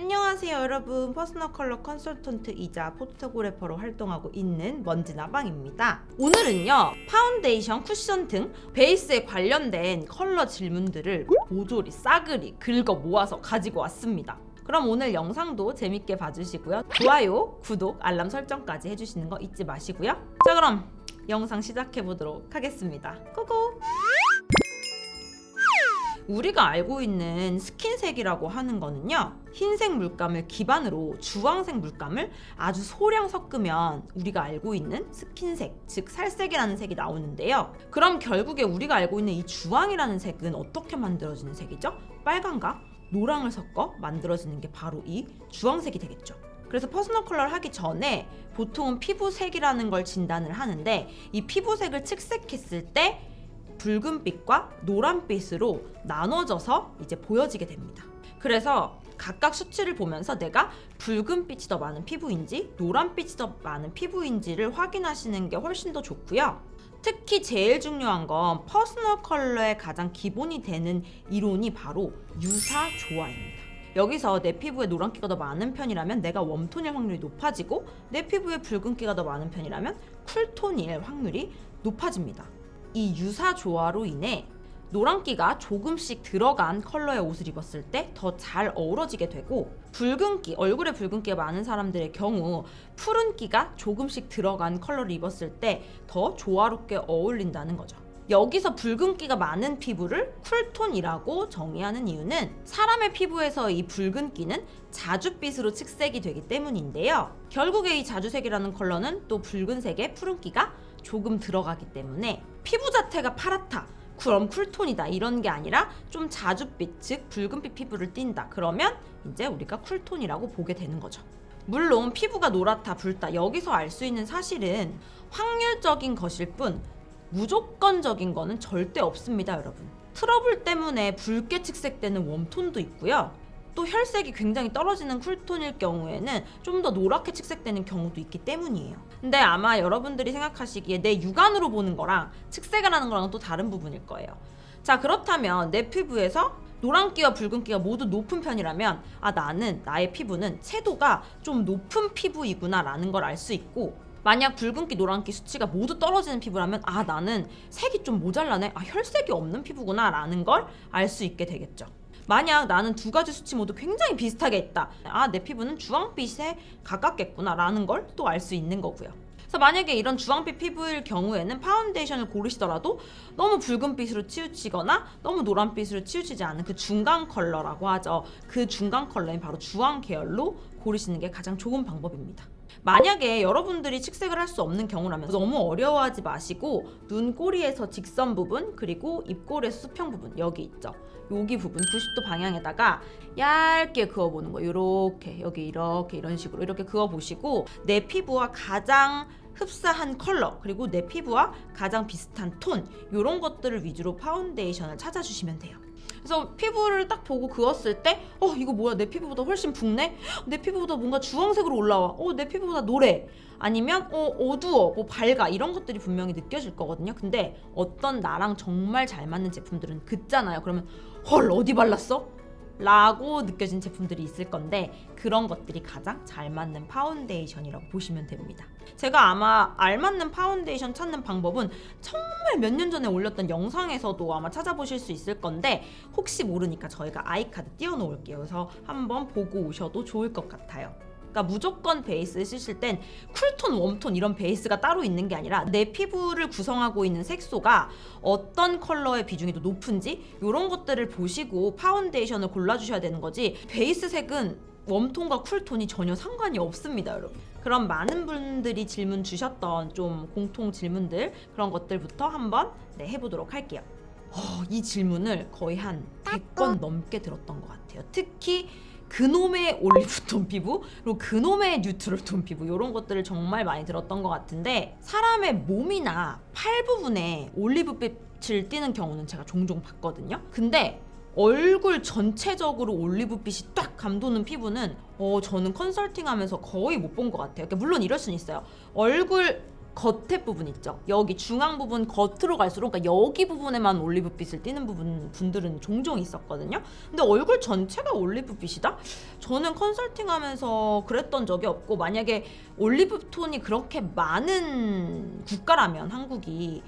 안녕하세요 여러분, 퍼스널 컬러 컨설턴트이자 포토그래퍼로 활동하고 있는 먼지나방입니다. 오늘은요 파운데이션, 쿠션 등 베이스에 관련된 컬러 질문들을 모조리 싸그리 긁어 모아서 가지고 왔습니다. 그럼 오늘 영상도 재밌게 봐주시고요, 좋아요, 구독, 알람 설정까지 해주시는 거 잊지 마시고요. 자, 그럼 영상 시작해보도록 하겠습니다. 고고! 우리가 알고 있는 스킨색이라고 하는 거는요, 흰색 물감을 기반으로 주황색 물감을 아주 소량 섞으면 우리가 알고 있는 스킨색, 즉 살색이라는 색이 나오는데요. 그럼 결국에 우리가 알고 있는 이 주황이라는 색은 어떻게 만들어지는 색이죠? 빨강과 노랑을 섞어 만들어지는 게 바로 이 주황색이 되겠죠. 그래서 퍼스널 컬러를 하기 전에 보통은 피부색이라는 걸 진단을 하는데, 이 피부색을 측색했을 때 붉은빛과 노란빛으로 나눠져서 이제 보여지게 됩니다. 그래서 각각 수치를 보면서 내가 붉은빛이 더 많은 피부인지 노란빛이 더 많은 피부인지를 확인하시는 게 훨씬 더 좋고요. 특히 제일 중요한 건 퍼스널 컬러의 가장 기본이 되는 이론이 바로 유사조화입니다. 여기서 내 피부에 노란기가 더 많은 편이라면 내가 웜톤일 확률이 높아지고, 내 피부에 붉은기가 더 많은 편이라면 쿨톤일 확률이 높아집니다. 이 유사조화로 인해 노란기가 조금씩 들어간 컬러의 옷을 입었을 때 더 잘 어우러지게 되고, 붉은기, 얼굴에 붉은기가 많은 사람들의 경우 푸른기가 조금씩 들어간 컬러를 입었을 때 더 조화롭게 어울린다는 거죠. 여기서 붉은기가 많은 피부를 쿨톤이라고 정의하는 이유는 사람의 피부에서 이 붉은기는 자줏빛으로 측색이 되기 때문인데요. 결국에 이 자주색이라는 컬러는 또 붉은색에 푸른기가 조금 들어가기 때문에 피부 자체가 파랗다, 그럼 쿨톤이다 이런 게 아니라 좀 자줏빛, 즉 붉은빛 피부를 띈다, 그러면 이제 우리가 쿨톤이라고 보게 되는 거죠. 물론 피부가 노랗다, 붉다, 여기서 알 수 있는 사실은 확률적인 것일 뿐 무조건적인 거는 절대 없습니다, 여러분. 트러블 때문에 붉게 측색되는 웜톤도 있고요. 또 혈색이 굉장히 떨어지는 쿨톤일 경우에는 좀 더 노랗게 측색되는 경우도 있기 때문이에요. 근데 아마 여러분들이 생각하시기에 내 육안으로 보는 거랑 측색을 하는 거랑 또 다른 부분일 거예요. 자, 그렇다면 내 피부에서 노란기와 붉은기가 모두 높은 편이라면 나는, 나의 피부는 채도가 좀 높은 피부이구나 라는 걸 알 수 있고, 만약 붉은기, 노란기 수치가 모두 떨어지는 피부라면 나는 색이 좀 모자라네, 혈색이 없는 피부구나 라는 걸 알 수 있게 되겠죠. 만약 나는 두 가지 수치 모두 굉장히 비슷하게 있다, 내 피부는 주황빛에 가깝겠구나 라는 걸 또 알 수 있는 거고요. 그래서 만약에 이런 주황빛 피부일 경우에는 파운데이션을 고르시더라도 너무 붉은빛으로 치우치거나 너무 노란빛으로 치우치지 않은 그 중간 컬러라고 하죠. 그 중간 컬러인 바로 주황 계열로 고르시는 게 가장 좋은 방법입니다. 만약에 여러분들이 측색을 할 수 없는 경우라면 너무 어려워하지 마시고, 눈꼬리에서 직선 부분, 그리고 입꼬리에서 수평 부분, 여기 있죠, 여기 부분 90도 방향에다가 얇게 그어보는 거예요. 이렇게, 여기 이렇게, 이런 식으로 이렇게 그어보시고, 내 피부와 가장 흡사한 컬러, 그리고 내 피부와 가장 비슷한 톤, 이런 것들을 위주로 파운데이션을 찾아주시면 돼요. 그래서 피부를 딱 보고 그었을 때 이거 뭐야, 내 피부보다 훨씬 붉네? 내 피부보다 뭔가 주황색으로 올라와, 내 피부보다 노래, 아니면 어두워, 밝아, 이런 것들이 분명히 느껴질 거거든요. 근데 어떤 나랑 정말 잘 맞는 제품들은 긋잖아요. 그러면 헐, 어디 발랐어? 라고 느껴진 제품들이 있을 건데, 그런 것들이 가장 잘 맞는 파운데이션이라고 보시면 됩니다. 제가 아마 알맞는 파운데이션 찾는 방법은 정말 몇 년 전에 올렸던 영상에서도 아마 찾아보실 수 있을 건데, 혹시 모르니까 저희가 아이카드 띄워놓을게요. 그래서 한번 보고 오셔도 좋을 것 같아요. 그러니까 무조건 베이스 쓰실 땐 쿨톤, 웜톤 이런 베이스가 따로 있는 게 아니라 내 피부를 구성하고 있는 색소가 어떤 컬러의 비중이 더 높은지 이런 것들을 보시고 파운데이션을 골라주셔야 되는 거지, 베이스 색은 웜톤과 쿨톤이 전혀 상관이 없습니다, 여러분. 그럼 많은 분들이 질문 주셨던 좀 공통 질문들, 그런 것들부터 한번 해보도록 할게요. 이 질문을 거의 한 100번 넘게 들었던 것 같아요. 특히 그놈의 올리브톤 피부, 그리고 그놈의 뉴트럴톤 피부, 이런 것들을 정말 많이 들었던 것 같은데, 사람의 몸이나 팔 부분에 올리브빛을 띠는 경우는 제가 종종 봤거든요. 근데 얼굴 전체적으로 올리브빛이 딱 감도는 피부는 저는 컨설팅하면서 거의 못 본 것 같아요. 그러니까 물론 이럴 수는 있어요. 얼굴 겉에 부분 있죠. 여기 중앙 부분 겉으로 갈수록, 그러니까 여기 부분에만 올리브빛을 띠는 분들은 종종 있었거든요. 근데 얼굴 전체가 올리브빛이다? 저는 컨설팅하면서 그랬던 적이 없고, 만약에 올리브 톤이 그렇게 많은 국가라면 한국이,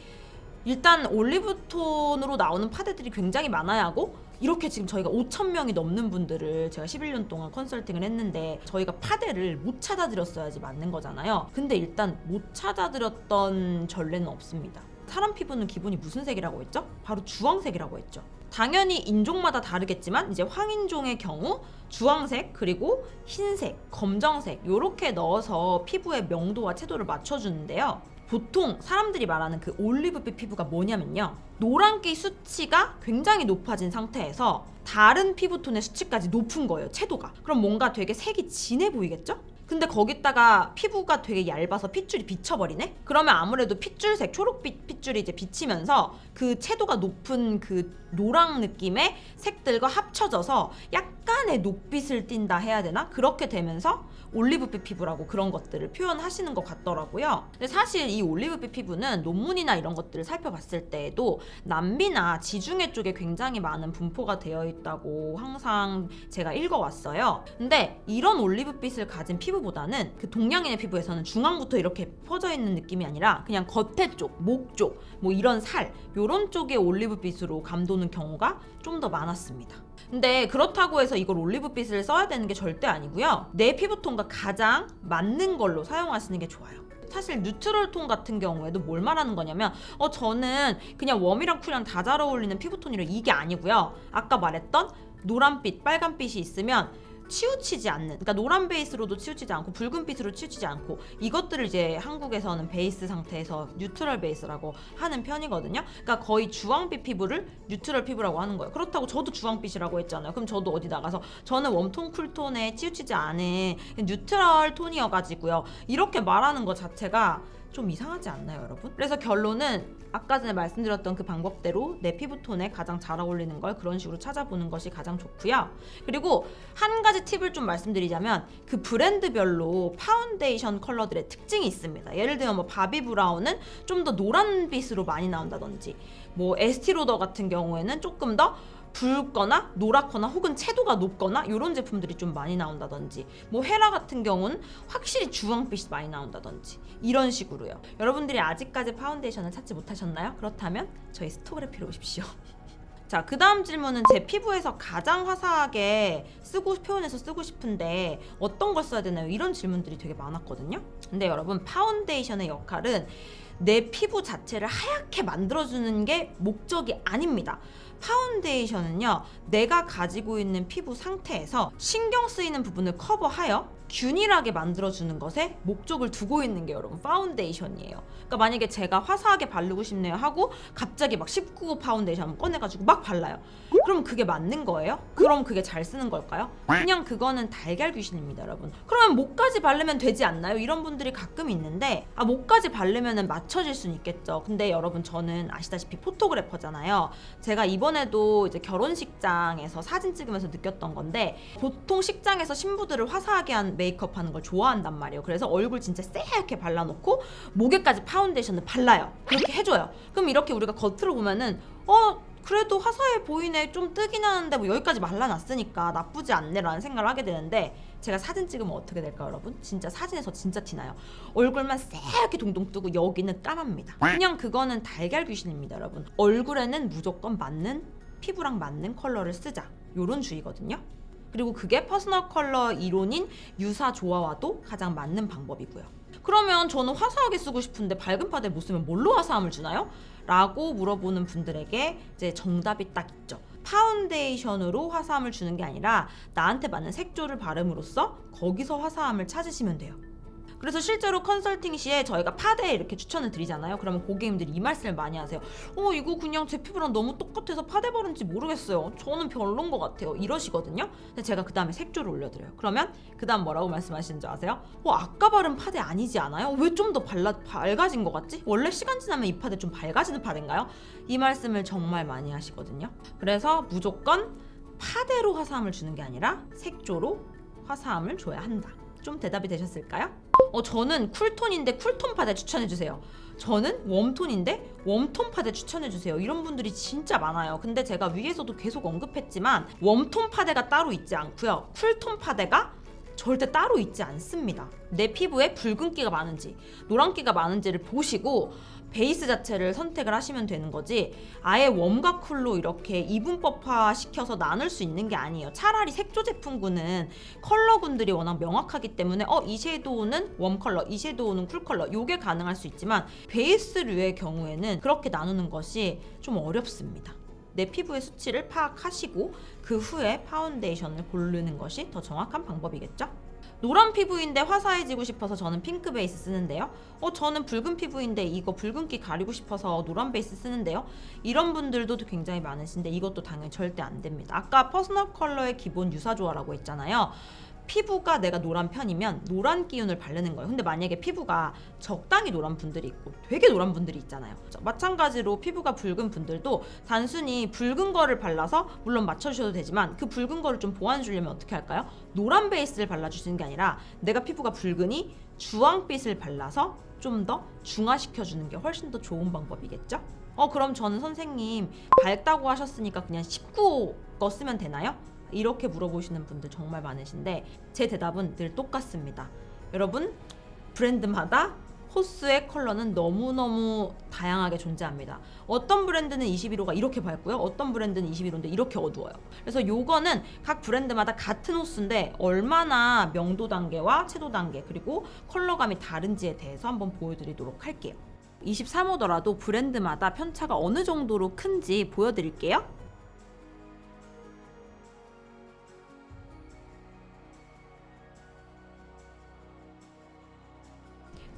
일단 올리브 톤으로 나오는 파데들이 굉장히 많아야 하고, 이렇게 지금 저희가 5,000명이 넘는 분들을 제가 11년 동안 컨설팅을 했는데 저희가 파데를 못 찾아드렸어야지 맞는 거잖아요. 근데 일단 못 찾아드렸던 전례는 없습니다. 사람 피부는 기본이 무슨 색이라고 했죠? 바로 주황색이라고 했죠. 당연히 인종마다 다르겠지만 이제 황인종의 경우 주황색, 그리고 흰색, 검정색 요렇게 넣어서 피부의 명도와 채도를 맞춰주는데요. 보통 사람들이 말하는 그 올리브빛 피부가 뭐냐면요, 노란기 수치가 굉장히 높아진 상태에서 다른 피부톤의 수치까지 높은 거예요, 채도가. 그럼 뭔가 되게 색이 진해 보이겠죠? 근데 거기다가 피부가 되게 얇아서 핏줄이 비쳐버리네? 그러면 아무래도 핏줄색, 초록빛 핏줄이 이제 비치면서 그 채도가 높은 그 노랑 느낌의 색들과 합쳐져서 약간의 녹빛을 띈다 해야 되나? 그렇게 되면서 올리브빛 피부라고 그런 것들을 표현하시는 것 같더라고요. 근데 사실 이 올리브빛 피부는 논문이나 이런 것들을 살펴봤을 때에도 남미나 지중해 쪽에 굉장히 많은 분포가 되어 있다고 항상 제가 읽어왔어요. 근데 이런 올리브빛을 가진 피부보다는 그 동양인의 피부에서는 중앙부터 이렇게 퍼져 있는 느낌이 아니라 그냥 겉에 쪽, 목 쪽, 뭐 이런 살, 요런 쪽에 올리브빛으로 감도는 경우가 좀 더 많았습니다. 근데 그렇다고 해서 이걸 올리브빛을 써야 되는 게 절대 아니고요. 내 피부톤과 가장 맞는 걸로 사용하시는 게 좋아요. 사실 뉴트럴 톤 같은 경우에도 뭘 말하는 거냐면 저는 그냥 웜이랑 쿨이랑 다 잘 어울리는 피부톤이라, 이게 아니고요. 아까 말했던 노란빛, 빨간빛이 있으면 치우치지 않는, 그러니까 노란 베이스로도 치우치지 않고 붉은빛으로 치우치지 않고, 이것들을 이제 한국에서는 베이스 상태에서 뉴트럴 베이스라고 하는 편이거든요. 그러니까 거의 주황빛 피부를 뉴트럴 피부라고 하는 거예요. 그렇다고 저도 주황빛이라고 했잖아요. 그럼 저도 어디 나가서 저는 웜톤, 쿨톤에 치우치지 않은 뉴트럴 톤이어가지고요, 이렇게 말하는 것 자체가 좀 이상하지 않나요, 여러분? 그래서 결론은 아까 전에 말씀드렸던 그 방법대로 내 피부톤에 가장 잘 어울리는 걸 그런 식으로 찾아보는 것이 가장 좋고요. 그리고 한 가지 팁을 좀 말씀드리자면, 그 브랜드별로 파운데이션 컬러들의 특징이 있습니다. 예를 들면 뭐 바비 브라운은 좀 더 노란빛으로 많이 나온다든지, 뭐 에스티로더 같은 경우에는 조금 더 붉거나 노랗거나 혹은 채도가 높거나 이런 제품들이 좀 많이 나온다든지, 뭐 헤라 같은 경우는 확실히 주황빛이 많이 나온다든지, 이런 식으로요. 여러분들이 아직까지 파운데이션을 찾지 못하셨나요? 그렇다면 저희 스토그래피로 오십시오. 자, 그 다음 질문은 제 피부에서 가장 화사하게 표현해서 쓰고 싶은데 어떤 걸 써야 되나요? 이런 질문들이 되게 많았거든요. 근데 여러분, 파운데이션의 역할은 내 피부 자체를 하얗게 만들어주는 게 목적이 아닙니다. 파운데이션은요, 내가 가지고 있는 피부 상태에서 신경 쓰이는 부분을 커버하여 균일하게 만들어주는 것에 목적을 두고 있는 게 여러분 파운데이션이에요. 그러니까 만약에 제가 화사하게 바르고 싶네요 하고 갑자기 막 19호 파운데이션 꺼내가지고 막 발라요. 그럼 그게 맞는 거예요? 그럼 그게 잘 쓰는 걸까요? 그냥 그거는 달걀 귀신입니다, 여러분. 그러면 목까지 바르면 되지 않나요? 이런 분들이 가끔 있는데, 목까지 바르면 맞춰질 수는 있겠죠. 근데 여러분, 저는 아시다시피 포토그래퍼잖아요. 제가 이번에도 이제 결혼식장에서 사진 찍으면서 느꼈던 건데, 보통 식장에서 신부들을 화사하게 한 메이크업 하는 걸 좋아한단 말이에요. 그래서 얼굴 진짜 새하얗게 발라놓고 목에까지 파운데이션을 발라요. 그렇게 해줘요. 그럼 이렇게 우리가 겉으로 보면은 그래도 화사해 보이네, 좀 뜨긴 하는데 뭐 여기까지 말라놨으니까 나쁘지 않네 라는 생각을 하게 되는데, 제가 사진 찍으면 어떻게 될까요, 여러분? 진짜 사진에서 진짜 티나요. 얼굴만 새하얗게 동동 뜨고 여기는 까맣니다. 그냥 그거는 달걀 귀신입니다, 여러분. 얼굴에는 무조건 맞는, 피부랑 맞는 컬러를 쓰자, 요런 주의거든요. 그리고 그게 퍼스널 컬러 이론인 유사 조화와도 가장 맞는 방법이고요. 그러면 저는 화사하게 쓰고 싶은데 밝은 파데 못 쓰면 뭘로 화사함을 주나요? 라고 물어보는 분들에게 이제 정답이 딱 있죠. 파운데이션으로 화사함을 주는 게 아니라 나한테 맞는 색조를 바름으로써 거기서 화사함을 찾으시면 돼요. 그래서 실제로 컨설팅 시에 저희가 파데 이렇게 추천을 드리잖아요. 그러면 고객님들이 이 말씀을 많이 하세요. 이거 그냥 제 피부랑 너무 똑같아서 파데 바른지 모르겠어요. 저는 별론 것 같아요. 이러시거든요. 근데 제가 그 다음에 색조를 올려드려요. 그러면 그 다음 뭐라고 말씀하시는 줄 아세요? 아까 바른 파데 아니지 않아요? 왜 좀 더 밝아진 것 같지? 원래 시간 지나면 이 파데 좀 밝아지는 파데인가요? 이 말씀을 정말 많이 하시거든요. 그래서 무조건 파데로 화사함을 주는 게 아니라 색조로 화사함을 줘야 한다. 좀 대답이 되셨을까요? 저는 쿨톤인데 쿨톤 파데 추천해주세요. 저는 웜톤인데 웜톤 파데 추천해주세요. 이런 분들이 진짜 많아요. 근데 제가 위에서도 계속 언급했지만 웜톤 파데가 따로 있지 않고요. 쿨톤 파데가 절대 따로 있지 않습니다. 내 피부에 붉은기가 많은지 노란기가 많은지를 보시고 베이스 자체를 선택을 하시면 되는 거지, 아예 웜과 쿨로 이렇게 이분법화 시켜서 나눌 수 있는 게 아니에요. 차라리 색조 제품군은 컬러군들이 워낙 명확하기 때문에 이 섀도우는 웜 컬러, 이 섀도우는 쿨 컬러, 요게 가능할 수 있지만 베이스류의 경우에는 그렇게 나누는 것이 좀 어렵습니다. 내 피부의 수치를 파악하시고 그 후에 파운데이션을 고르는 것이 더 정확한 방법이겠죠? 노란 피부인데 화사해지고 싶어서 저는 핑크 베이스 쓰는데요. 저는 붉은 피부인데 이거 붉은기 가리고 싶어서 노란 베이스 쓰는데요. 이런 분들도 굉장히 많으신데 이것도 당연히 절대 안 됩니다. 아까 퍼스널 컬러의 기본 유사조화라고 했잖아요. 피부가 내가 노란 편이면 노란 기운을 바르는 거예요. 근데 만약에 피부가 적당히 노란 분들이 있고 되게 노란 분들이 있잖아요. 마찬가지로 피부가 붉은 분들도 단순히 붉은 거를 발라서 물론 맞춰주셔도 되지만 그 붉은 거를 좀 보완해 주려면 어떻게 할까요? 노란 베이스를 발라주시는 게 아니라 내가 피부가 붉으니 주황빛을 발라서 좀 더 중화시켜주는 게 훨씬 더 좋은 방법이겠죠? 그럼 저는 선생님 밝다고 하셨으니까 그냥 19 거 쓰면 되나요? 이렇게 물어보시는 분들 정말 많으신데 제 대답은 늘 똑같습니다. 여러분, 브랜드마다 호수의 컬러는 너무너무 다양하게 존재합니다. 어떤 브랜드는 21호가 이렇게 밝고요. 어떤 브랜드는 21호인데 이렇게 어두워요. 그래서 요거는 각 브랜드마다 같은 호수인데 얼마나 명도 단계와 채도 단계 그리고 컬러감이 다른지에 대해서 한번 보여드리도록 할게요. 23호더라도 브랜드마다 편차가 어느 정도로 큰지 보여드릴게요.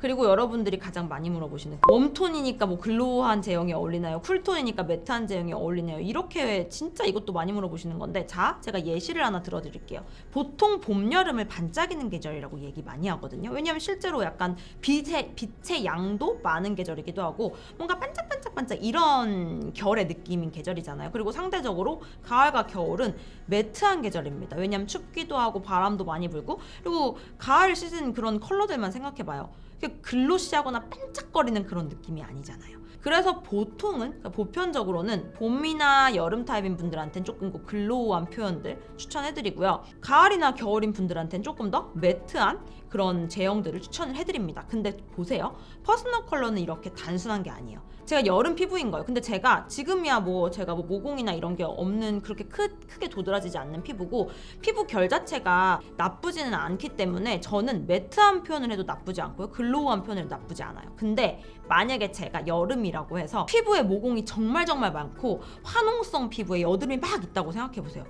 그리고 여러분들이 가장 많이 물어보시는 웜톤이니까 뭐 글로우한 제형이 어울리나요? 쿨톤이니까 매트한 제형이 어울리나요? 이렇게 진짜 이것도 많이 물어보시는 건데, 자, 제가 예시를 하나 들어드릴게요. 보통 봄, 여름을 반짝이는 계절이라고 얘기 많이 하거든요. 왜냐면 실제로 약간 빛의 양도 많은 계절이기도 하고 뭔가 반짝반짝반짝 이런 결의 느낌인 계절이잖아요. 그리고 상대적으로 가을과 겨울은 매트한 계절입니다. 왜냐면 춥기도 하고 바람도 많이 불고, 그리고 가을 시즌 그런 컬러들만 생각해봐요. 글로시하거나 반짝거리는 그런 느낌이 아니잖아요. 그래서 보통은, 그러니까 보편적으로는 봄이나 여름 타입인 분들한테는 조금 더 글로우한 표현들 추천해드리고요. 가을이나 겨울인 분들한테는 조금 더 매트한 그런 제형들을 추천을 해드립니다. 근데 보세요. 퍼스널 컬러는 이렇게 단순한 게 아니에요. 제가 여름 피부인 거예요. 근데 제가 지금이야 제가 모공이나 이런 게 없는, 그렇게 크게 도드라지지 않는 피부고, 피부 결 자체가 나쁘지는 않기 때문에 저는 매트한 표현을 해도 나쁘지 않고요. 글로우한 표현을 해도 나쁘지 않아요. 근데 만약에 제가 여름이라고 해서 피부에 모공이 정말 많고 화농성 피부에 여드름이 막 있다고 생각해보세요.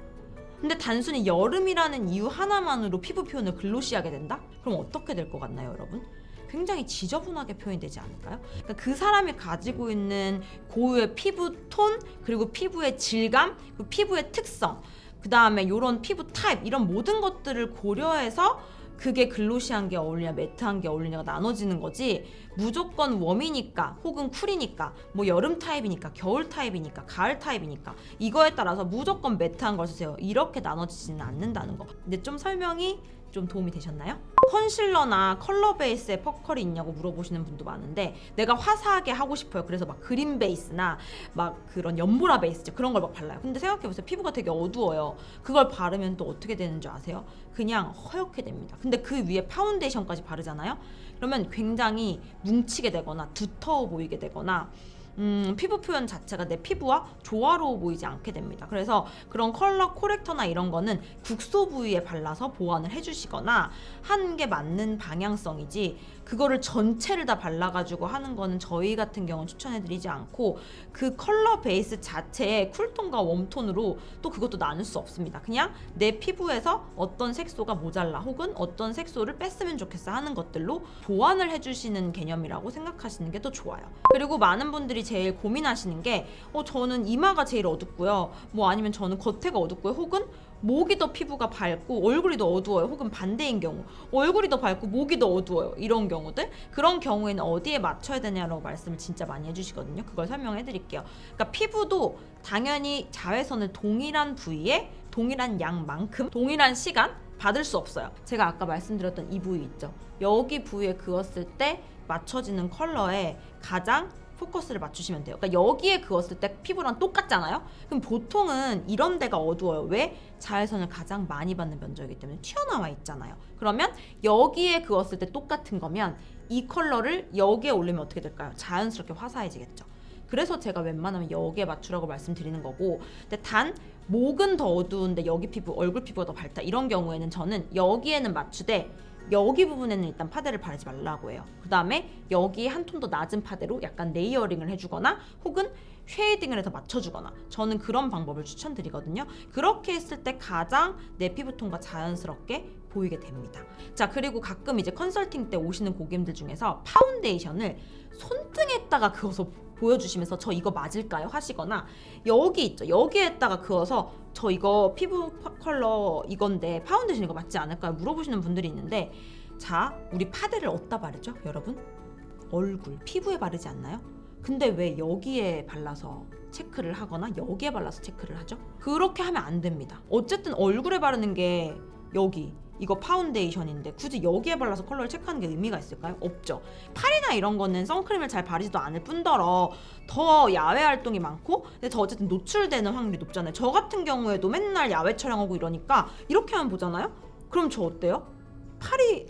근데 단순히 여름이라는 이유 하나만으로 피부 표현을 글로시하게 된다? 그럼 어떻게 될 것 같나요, 여러분? 굉장히 지저분하게 표현이 되지 않을까요? 그러니까 그 사람이 가지고 있는 고유의 피부 톤, 그리고 피부의 질감, 그리고 피부의 특성, 그 다음에 이런 피부 타입, 이런 모든 것들을 고려해서 그게 글로시한 게 어울리냐 매트한 게 어울리냐가 나눠지는 거지, 무조건 웜이니까 혹은 쿨이니까 뭐 여름 타입이니까 겨울 타입이니까 가을 타입이니까 이거에 따라서 무조건 매트한 걸 쓰세요, 이렇게 나눠지지는 않는다는 거. 근데 좀 설명이 좀 도움이 되셨나요? 컨실러나 컬러 베이스에 퍼컬이 있냐고 물어보시는 분도 많은데, 내가 화사하게 하고 싶어요. 그래서 막 그린 베이스나 막 그런 연보라 베이스 그런 걸 막 발라요. 근데 생각해보세요. 피부가 되게 어두워요. 그걸 바르면 또 어떻게 되는 줄 아세요? 그냥 허옇게 됩니다. 근데 그 위에 파운데이션까지 바르잖아요? 그러면 굉장히 뭉치게 되거나 두터워 보이게 되거나 피부 표현 자체가 내 피부와 조화로워 보이지 않게 됩니다. 그래서 그런 컬러 코렉터나 이런 거는 국소 부위에 발라서 보완을 해주시거나 하는 게 맞는 방향성이지, 그거를 전체를 다 발라가지고 하는 거는 저희 같은 경우는 추천해드리지 않고, 그 컬러 베이스 자체의 쿨톤과 웜톤으로 또 그것도 나눌 수 없습니다. 그냥 내 피부에서 어떤 색소가 모자라 혹은 어떤 색소를 뺐으면 좋겠어 하는 것들로 보완을 해주시는 개념이라고 생각하시는 게 더 좋아요. 그리고 많은 분들이 제일 고민하시는 게 저는 이마가 제일 어둡고요, 뭐 아니면 저는 겉에가 어둡고요, 혹은 목이 더 피부가 밝고 얼굴이 더 어두워요, 혹은 반대인 경우 얼굴이 더 밝고 목이 더 어두워요, 이런 경우들, 그런 경우에는 어디에 맞춰야 되냐라고 말씀을 진짜 많이 해주시거든요. 그걸 설명해 드릴게요. 그러니까 피부도 당연히 자외선을 동일한 부위에 동일한 양만큼 동일한 시간 받을 수 없어요. 제가 아까 말씀드렸던 이 부위 있죠. 여기 부위에 그었을 때 맞춰지는 컬러에 가장 포커스를 맞추시면 돼요. 그러니까 여기에 그었을 때 피부랑 똑같잖아요. 그럼 보통은 이런 데가 어두워요. 왜? 자외선을 가장 많이 받는 면적이기 때문에 튀어나와 있잖아요. 그러면 여기에 그었을 때 똑같은 거면 이 컬러를 여기에 올리면 어떻게 될까요? 자연스럽게 화사해지겠죠. 그래서 제가 웬만하면 여기에 맞추라고 말씀드리는 거고, 근데 단 목은 더 어두운데 여기 피부, 얼굴 피부가 더 밝다 이런 경우에는 저는 여기에는 맞추되 여기 부분에는 일단 파데를 바르지 말라고 해요. 그 다음에 여기에 한 톤 더 낮은 파데로 약간 레이어링을 해주거나 혹은 쉐이딩을 해서 맞춰주거나, 저는 그런 방법을 추천드리거든요. 그렇게 했을 때 가장 내 피부톤과 자연스럽게 보이게 됩니다. 자, 그리고 가끔 이제 컨설팅 때 오시는 고객님들 중에서 파운데이션을 손등에다가 그어서 보여주시면서 저 이거 맞을까요? 하시거나, 여기 있죠. 여기에다가 그어서 저 이거 피부 컬러 이건데 파운데이션 이거 맞지 않을까요? 물어보시는 분들이 있는데, 자, 우리 파데를 어디다 바르죠? 여러분? 얼굴, 피부에 바르지 않나요? 근데 왜 여기에 발라서 체크를 하거나 여기에 발라서 체크를 하죠? 그렇게 하면 안 됩니다. 어쨌든 얼굴에 바르는 게 여기 이거 파운데이션인데 굳이 여기에 발라서 컬러를 체크하는 게 의미가 있을까요? 없죠. 팔이나 이런 거는 선크림을 잘 바르지도 않을 뿐더러 더 야외 활동이 많고, 근데 더 어쨌든 노출되는 확률이 높잖아요. 저 같은 경우에도 맨날 야외 촬영하고 이러니까 이렇게 하면 보잖아요? 그럼 저 어때요?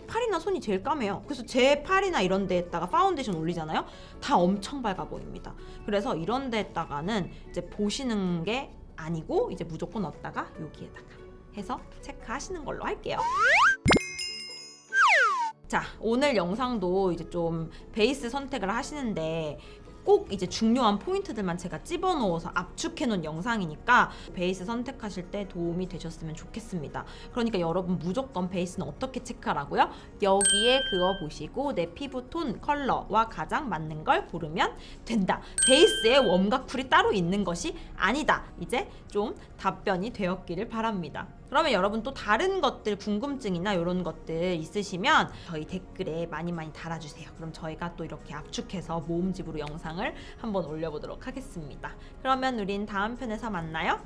팔이나 손이 제일 까매요. 그래서 제 팔이나 이런 데에다가 파운데이션 올리잖아요. 다 엄청 밝아 보입니다. 그래서 이런 데에다가는 이제 보시는 게 아니고 이제 무조건 넣었다가 여기에다가 해서 체크하시는 걸로 할게요. 자, 오늘 영상도 이제 좀 베이스 선택을 하시는데 꼭 이제 중요한 포인트들만 제가 집어넣어서 압축해 놓은 영상이니까 베이스 선택하실 때 도움이 되셨으면 좋겠습니다. 그러니까 여러분 무조건 베이스는 어떻게 체크하라고요? 여기에 그어 보시고 내 피부톤 컬러와 가장 맞는 걸 고르면 된다. 베이스에 웜과 쿨이 따로 있는 것이 아니다. 이제 좀 답변이 되었기를 바랍니다. 그러면 여러분 또 다른 것들 궁금증이나 이런 것들 있으시면 저희 댓글에 많이 달아주세요. 그럼 저희가 또 이렇게 압축해서 모음집으로 영상을 한번 올려보도록 하겠습니다. 그러면 우린 다음 편에서 만나요.